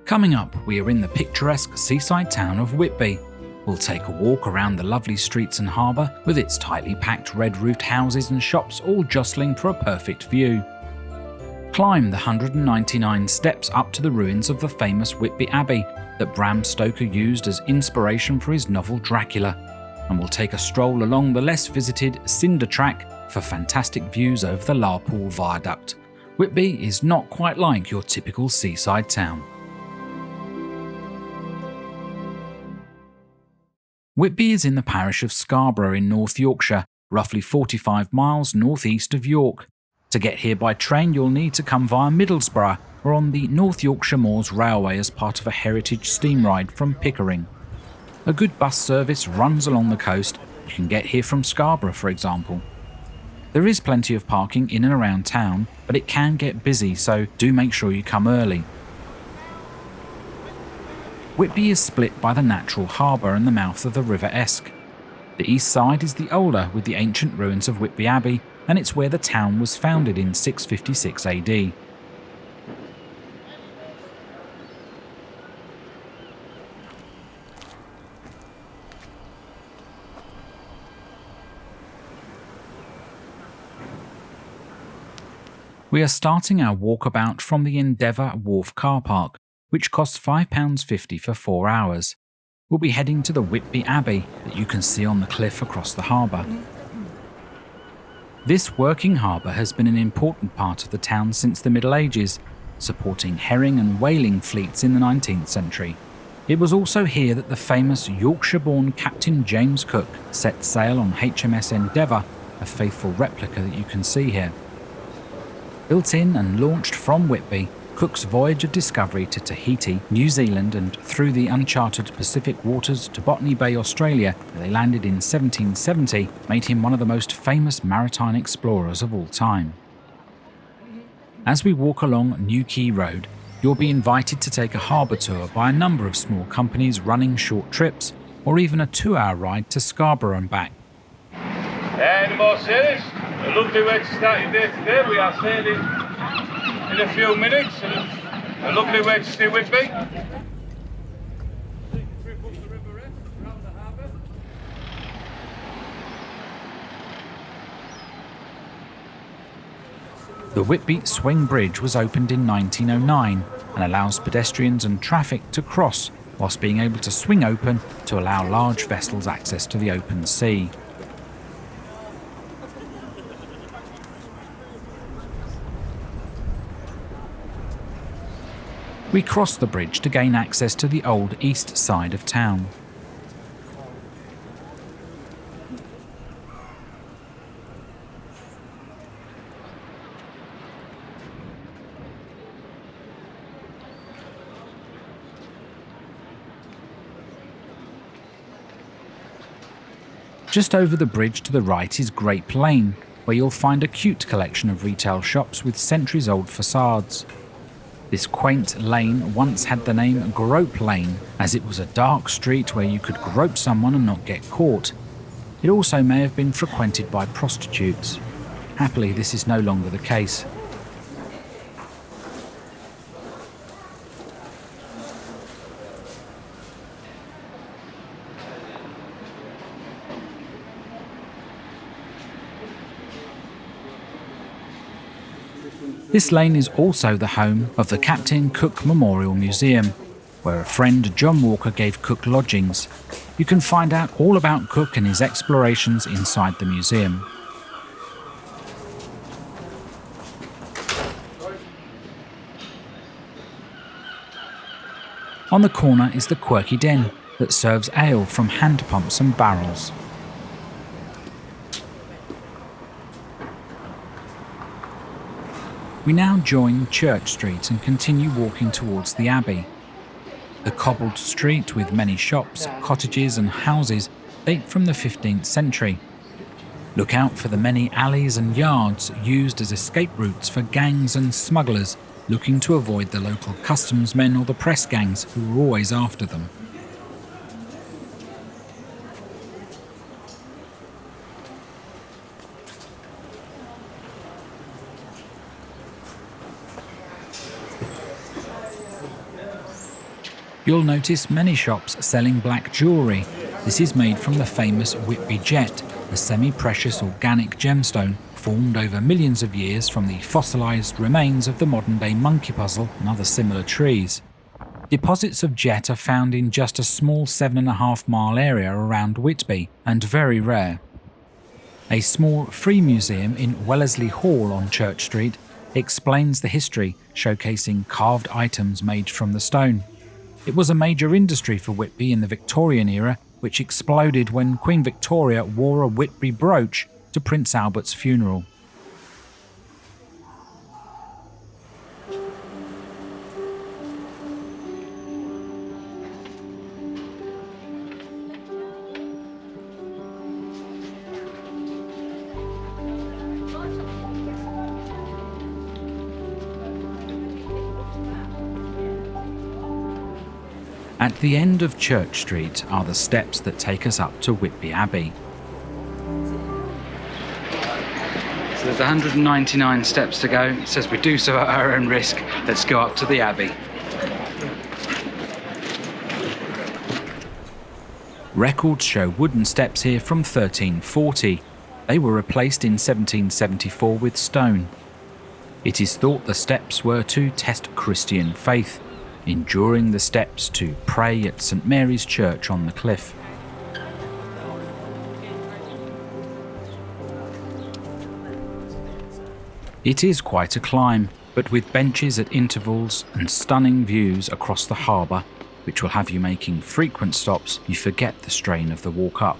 Coming up, we are in the picturesque seaside town of Whitby. We'll take a walk around the lovely streets and harbour with its tightly packed red-roofed houses and shops all jostling for a perfect view. Climb the 199 steps up to the ruins of the famous Whitby Abbey that Bram Stoker used as inspiration for his novel Dracula, and we'll take a stroll along the less visited Cinder Track for fantastic views over the Larpool Viaduct. Whitby is not quite like your typical seaside town. Whitby is in the parish of Scarborough in North Yorkshire, roughly 45 miles northeast of York. To get here by train, you'll need to come via Middlesbrough or on the North Yorkshire Moors Railway as part of a heritage steam ride from Pickering. A good bus service runs along the coast. You can get here from Scarborough, for example. There is plenty of parking in and around town, but it can get busy, so do make sure you come early. Whitby is split by the natural harbour and the mouth of the River Esk. The east side is the older, with the ancient ruins of Whitby Abbey, and it's where the town was founded in 656 AD. We are starting our walkabout from the Endeavour Wharf car park, which costs £5.50 for 4 hours. We'll be heading to the Whitby Abbey that you can see on the cliff across the harbour. This working harbour has been an important part of the town since the Middle Ages, supporting herring and whaling fleets in the 19th century. It was also here that the famous Yorkshire-born Captain James Cook set sail on HMS Endeavour, a faithful replica that you can see here. Built in and launched from Whitby, Cook's voyage of discovery to Tahiti, New Zealand and through the uncharted Pacific waters to Botany Bay, Australia, where they landed in 1770, made him one of the most famous maritime explorers of all time. As we walk along New Quay Road, you'll be invited to take a harbour tour by a number of small companies running short trips, or even a 2-hour ride to Scarborough and back. Any more sailors? A lovely way to start your day today. We are sailing in a few minutes, and a lovely way to see Whitby. The Whitby Swing Bridge was opened in 1909 and allows pedestrians and traffic to cross whilst being able to swing open to allow large vessels access to the open sea. We cross the bridge to gain access to the old east side of town. Just over the bridge to the right is Grape Lane, where you'll find a cute collection of retail shops with centuries-old facades. This quaint lane once had the name Grape Lane, as it was a dark street where you could grope someone and not get caught. It also may have been frequented by prostitutes. Happily, this is no longer the case. This lane is also the home of the Captain Cook Memorial Museum, where a friend John Walker gave Cook lodgings. You can find out all about Cook and his explorations inside the museum. On the corner is the Quirky Den that serves ale from hand pumps and barrels. We now join Church Street and continue walking towards the Abbey. The cobbled street with many shops, cottages and houses date from the 15th century. Look out for the many alleys and yards used as escape routes for gangs and smugglers looking to avoid the local customs men or the press gangs who were always after them. You'll notice many shops selling black jewellery. This is made from the famous Whitby Jet, a semi-precious organic gemstone formed over millions of years from the fossilised remains of the modern-day monkey puzzle and other similar trees. Deposits of jet are found in just a small 7.5-mile area around Whitby and very rare. A small free museum in Wellesley Hall on Church Street explains the history, showcasing carved items made from the stone. It was a major industry for Whitby in the Victorian era, which exploded when Queen Victoria wore a Whitby brooch to Prince Albert's funeral. At the end of Church Street are the steps that take us up to Whitby Abbey. So there's 199 steps to go. It says we do so at our own risk. Let's go up to the Abbey. Records show wooden steps here from 1340. They were replaced in 1774 with stone. It is thought the steps were to test Christian faith, enduring the steps to pray at St Mary's Church on the cliff. It is quite a climb, but with benches at intervals and stunning views across the harbour, which will have you making frequent stops, you forget the strain of the walk up.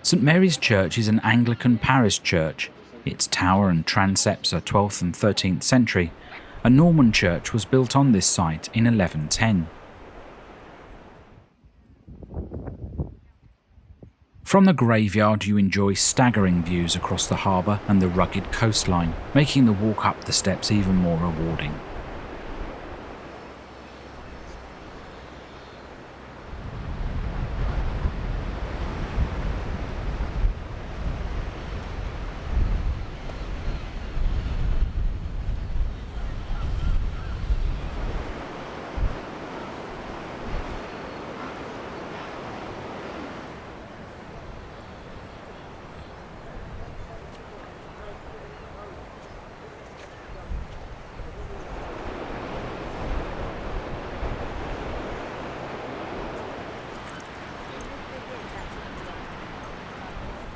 St Mary's Church is an Anglican parish church. Its tower and transepts are 12th and 13th century. A Norman church was built on this site in 1110. From the graveyard you enjoy staggering views across the harbour and the rugged coastline, making the walk up the steps even more rewarding.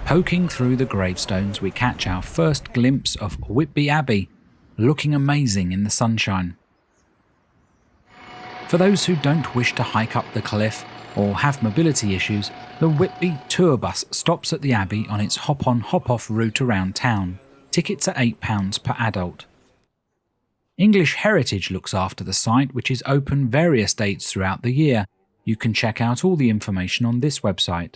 Poking through the gravestones, we catch our first glimpse of Whitby Abbey, looking amazing in the sunshine. For those who don't wish to hike up the cliff or have mobility issues, the Whitby tour bus stops at the Abbey on its hop-on hop-off route around town. Tickets are £8 per adult. English Heritage looks after the site, which is open various dates throughout the year. You can check out all the information on this website.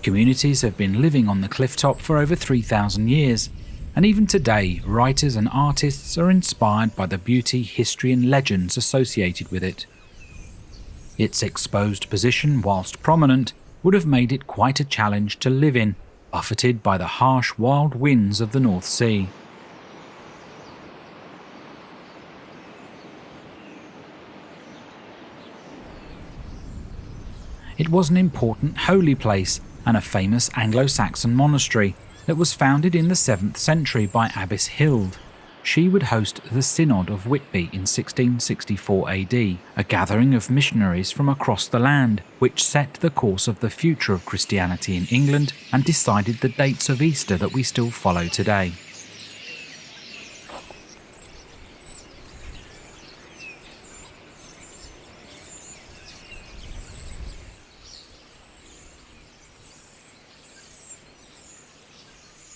Communities have been living on the clifftop for over 3,000 years, and even today, writers and artists are inspired by the beauty, history and legends associated with it. Its exposed position, whilst prominent, would have made it quite a challenge to live in, buffeted by the harsh wild winds of the North Sea. It was an important holy place and a famous Anglo-Saxon monastery that was founded in the 7th century by Abbess Hild. She would host the Synod of Whitby in 1664 AD, a gathering of missionaries from across the land, which set the course of the future of Christianity in England and decided the dates of Easter that we still follow today.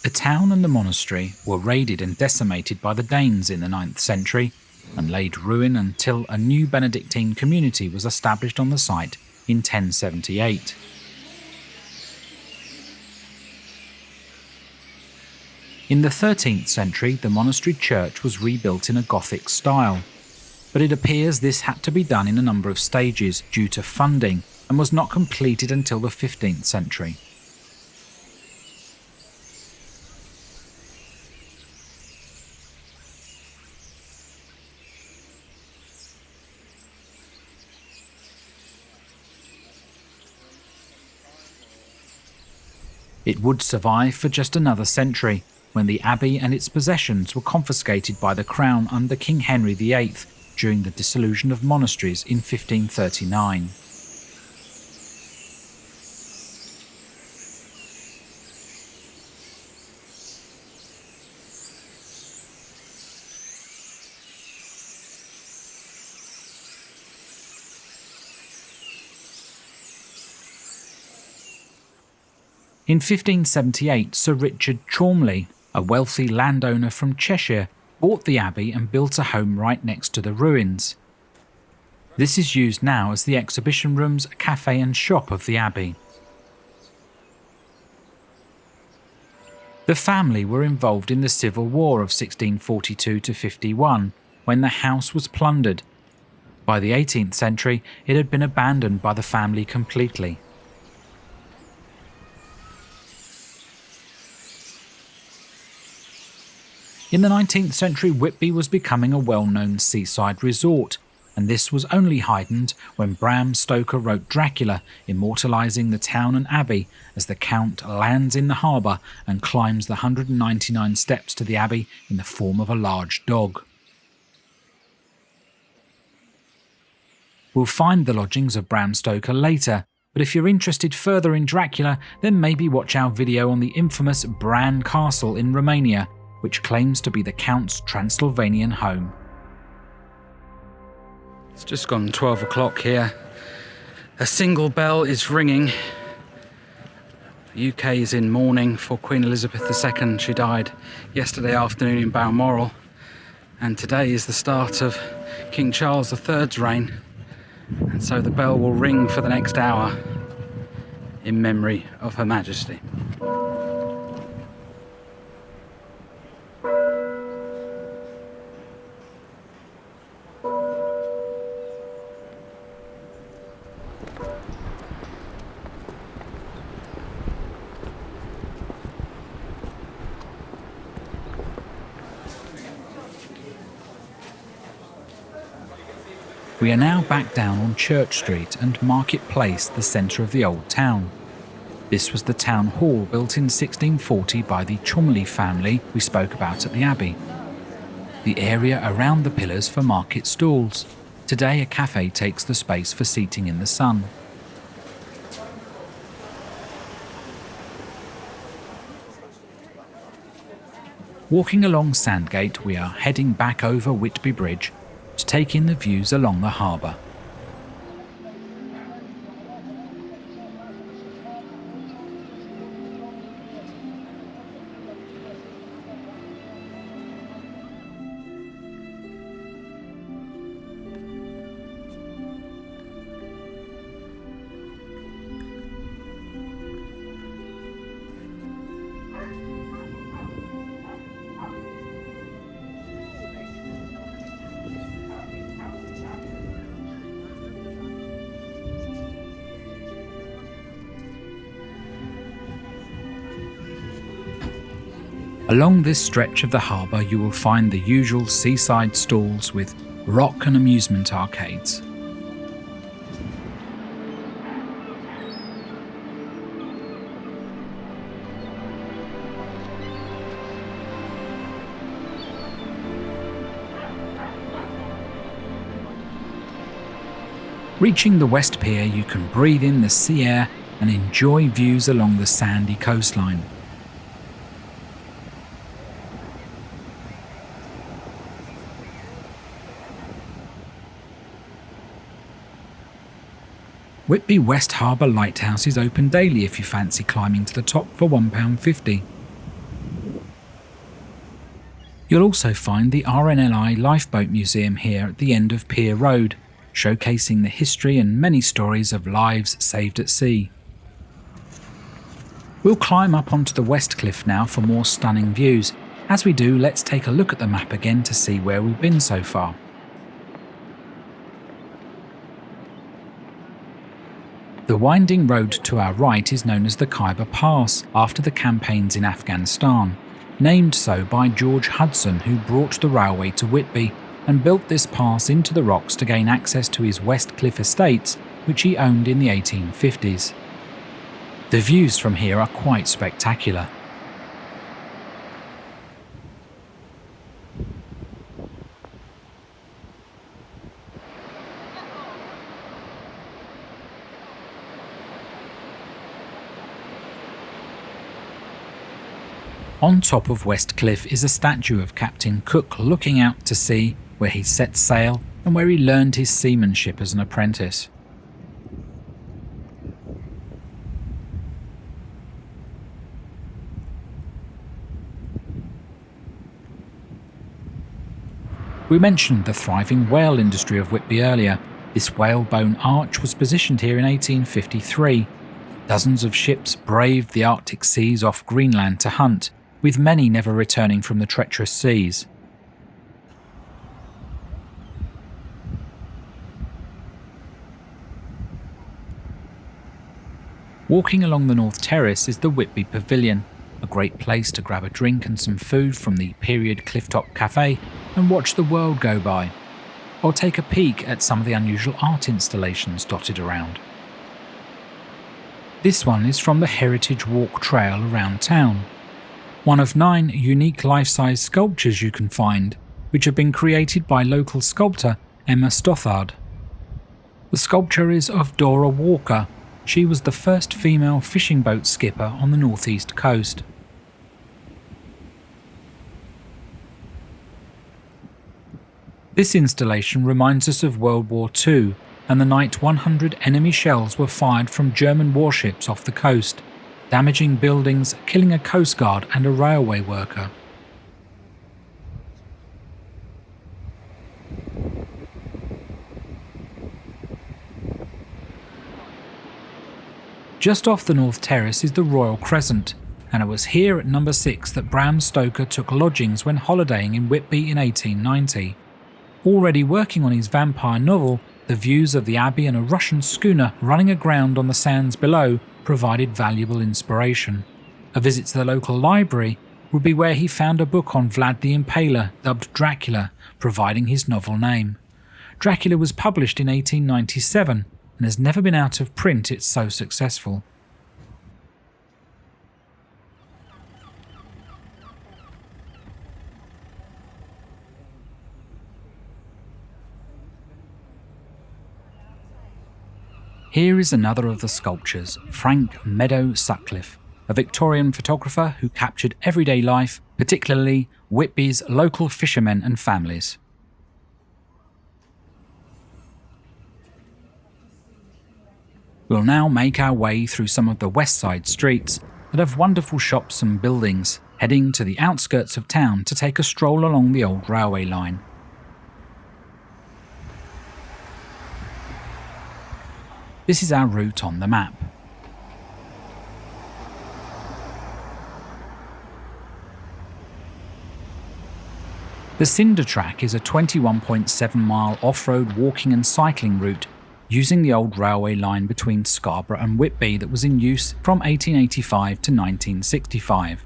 The town and the monastery were raided and decimated by the Danes in the 9th century and laid ruin until a new Benedictine community was established on the site in 1078. In the 13th century, the monastery church was rebuilt in a Gothic style, but it appears this had to be done in a number of stages due to funding and was not completed until the 15th century. It would survive for just another century, when the abbey and its possessions were confiscated by the crown under King Henry VIII during the dissolution of monasteries in 1539. In 1578, Sir Richard Cholmondeley, a wealthy landowner from Cheshire, bought the abbey and built a home right next to the ruins. This is used now as the exhibition rooms, cafe and shop of the abbey. The family were involved in the Civil War of 1642-51, when the house was plundered. By the 18th century, it had been abandoned by the family completely. In the 19th century, Whitby was becoming a well-known seaside resort, and this was only heightened when Bram Stoker wrote Dracula, immortalising the town and abbey as the Count lands in the harbour and climbs the 199 steps to the abbey in the form of a large dog. We'll find the lodgings of Bram Stoker later, but if you're interested further in Dracula, then maybe watch our video on the infamous Bran Castle in Romania, which claims to be the Count's Transylvanian home. It's just gone 12 o'clock here. A single bell is ringing. The UK is in mourning for Queen Elizabeth II. She died yesterday afternoon in Balmoral, and today is the start of King Charles III's reign, and so the bell will ring for the next hour in memory of Her Majesty. We are now back down on Church Street and Market Place, the centre of the old town. This was the town hall built in 1640 by the Cholmondeley family we spoke about at the Abbey. The area around the pillars for market stalls. Today a cafe takes the space for seating in the sun. Walking along Sandgate, we are heading back over Whitby Bridge to take in the views along the harbour. Along this stretch of the harbour you will find the usual seaside stalls with rock and amusement arcades. Reaching the West Pier, you can breathe in the sea air and enjoy views along the sandy coastline. Whitby West Harbour Lighthouse is open daily if you fancy climbing to the top for £1.50. You'll also find the RNLI Lifeboat Museum here at the end of Pier Road, showcasing the history and many stories of lives saved at sea. We'll climb up onto the West Cliff now for more stunning views. As we do, let's take a look at the map again to see where we've been so far. The winding road to our right is known as the Kyber Pass, after the campaigns in Afghanistan, named so by George Hudson, who brought the railway to Whitby and built this pass into the rocks to gain access to his West Cliff estates, which he owned in the 1850s. The views from here are quite spectacular. On top of West Cliff is a statue of Captain Cook looking out to sea, where he set sail and where he learned his seamanship as an apprentice. We mentioned the thriving whale industry of Whitby earlier. This whalebone arch was positioned here in 1853. Dozens of ships braved the Arctic seas off Greenland to hunt, with many never returning from the treacherous seas. Walking along the North Terrace is the Whitby Pavillion, a great place to grab a drink and some food from the period Clifftop Cafe and watch the world go by, or take a peek at some of the unusual art installations dotted around. This one is from the Heritage Walk Trail around town, one of 9 unique life-size sculptures you can find, which have been created by local sculptor Emma Stothard. The sculpture is of Dora Walker. She was the first female fishing boat skipper on the northeast coast. This installation reminds us of World War II and the night 100 enemy shells were fired from German warships off the coast, damaging buildings, killing a coast guard and a railway worker. Just off the North Terrace is the Royal Crescent, and it was here at number 6 that Bram Stoker took lodgings when holidaying in Whitby in 1890. Already working on his vampire novel, the views of the Abbey and a Russian schooner running aground on the sands below provided valuable inspiration. A visit to the local library would be where he found a book on Vlad the Impaler, dubbed Dracula, providing his novel name. Dracula was published in 1897 and has never been out of print, it's so successful. Here is another of the sculptures, Frank Meadow Sutcliffe, a Victorian photographer who captured everyday life, particularly Whitby's local fishermen and families. We'll now make our way through some of the west side streets that have wonderful shops and buildings, heading to the outskirts of town to take a stroll along the old railway line. This is our route on the map. The Cinder Track is a 21.7 mile off-road walking and cycling route using the old railway line between Scarborough and Whitby that was in use from 1885 to 1965.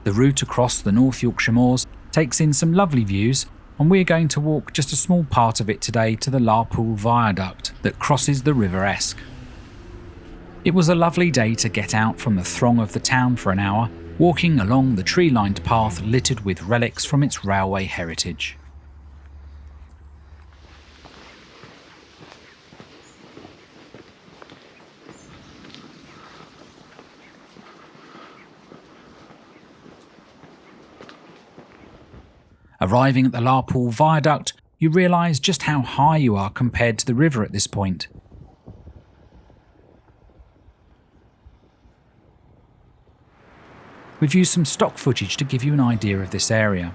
The route across the North Yorkshire moors takes in some lovely views, and we're going to walk just a small part of it today to the Larpool Viaduct that crosses the River Esk. It was a lovely day to get out from the throng of the town for an hour, walking along the tree-lined path littered with relics from its railway heritage. Arriving at the Larpool Viaduct, you realise just how high you are compared to the river at this point. We've used some stock footage to give you an idea of this area.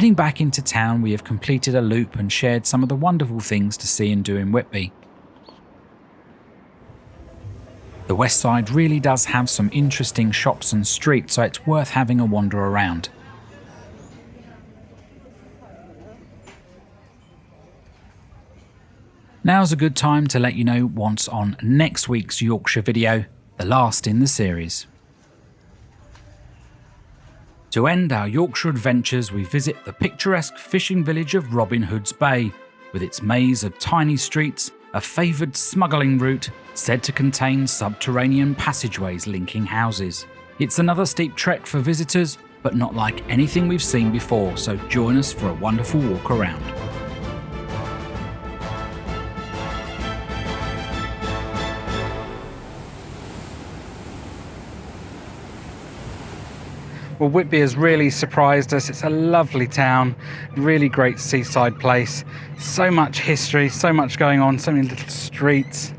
Heading back into town, we have completed a loop and shared some of the wonderful things to see and do in Whitby. The west side really does have some interesting shops and streets, so it's worth having a wander around. Now's a good time to let you know what's on next week's Yorkshire video, the last in the series. To end our Yorkshire adventures, we visit the picturesque fishing village of Robin Hood's Bay, with its maze of tiny streets, a favoured smuggling route said to contain subterranean passageways linking houses. It's another steep trek for visitors, but not like anything we've seen before, so join us for a wonderful walk around. Well, Whitby has really surprised us. It's a lovely town, really great seaside place. So much history, so much going on, so many little streets,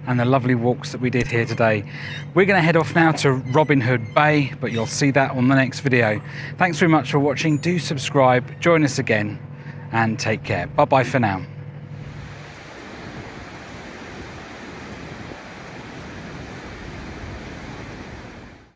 and the lovely walks that we did here today. We're going to head off now to Robin Hood Bay, but you'll see that on the next video. Thanks very much for watching. Do subscribe, join us again, and take care. Bye-bye for now.